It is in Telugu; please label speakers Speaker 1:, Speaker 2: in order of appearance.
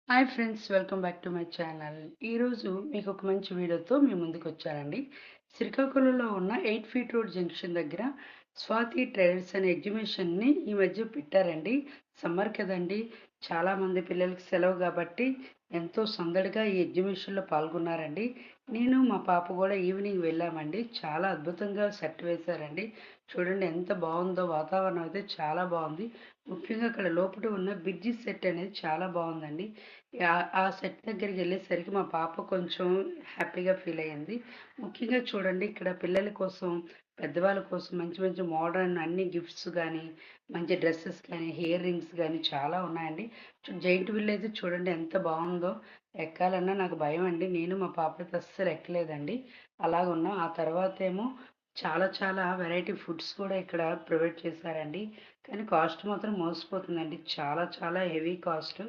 Speaker 1: Hi friends, welcome back to my channel. ఈరోజు మీకు ఒక మంచి వీడియోతో మీ ముందుకు వచ్చానండి. శ్రీకాకుళంలో ఉన్న 8 ఫీట్ రోడ్ జంక్షన్ దగ్గర స్వాతి ట్రేడర్స్ అనే ఎగ్జిబిషన్ని ఈ మధ్య పెట్టారండి. సమ్మర్ కదండి, చాలామంది పిల్లలకి సెలవు కాబట్టి ఎంతో సందడిగా ఈ ఎగ్జిబిషన్లో పాల్గొన్నారండి. నేను మా పాప కూడా ఈవినింగ్ వెళ్ళామండి. చాలా అద్భుతంగా సెట్ వేశారండి. చూడండి ఎంత బాగుందో, వాతావరణం అయితే చాలా బాగుంది. ముఖ్యంగా అక్కడ లోపల ఉన్న బ్రిడ్జి సెట్ అనేది చాలా బాగుందండి. ఆ సెట్ దగ్గరికెళ్ళేసరికి మా పాప కొంచెం హ్యాపీగా ఫీల్ అయ్యింది. ముఖ్యంగా చూడండి, ఇక్కడ పిల్లల కోసం, పెద్దవాళ్ళ కోసం మంచి మంచి మోడర్న్ అన్ని గిఫ్ట్స్ గానీ, మంచి డ్రెసెస్ కానీ, ఇయర్ రింగ్స్ గానీ చాలా ఉన్నాయండి. జైంట్ వీల్ అయితే చూడండి ఎంత బాగుందో. ఎక్కాలన్నా నాకు భయమండి. నేను మా పాపతో అస్సలు ఎక్కలేదండి. అలాగున్నాం. ఆ తర్వాతేమో చాలా చాలా వెరైటీ ఫుడ్స్ కూడా ఇక్కడ ప్రొవైడ్ చేశారండి. కానీ కాస్ట్ మాత్రం మోసపోతుందండి. చాలా చాలా హెవీ కాస్ట్.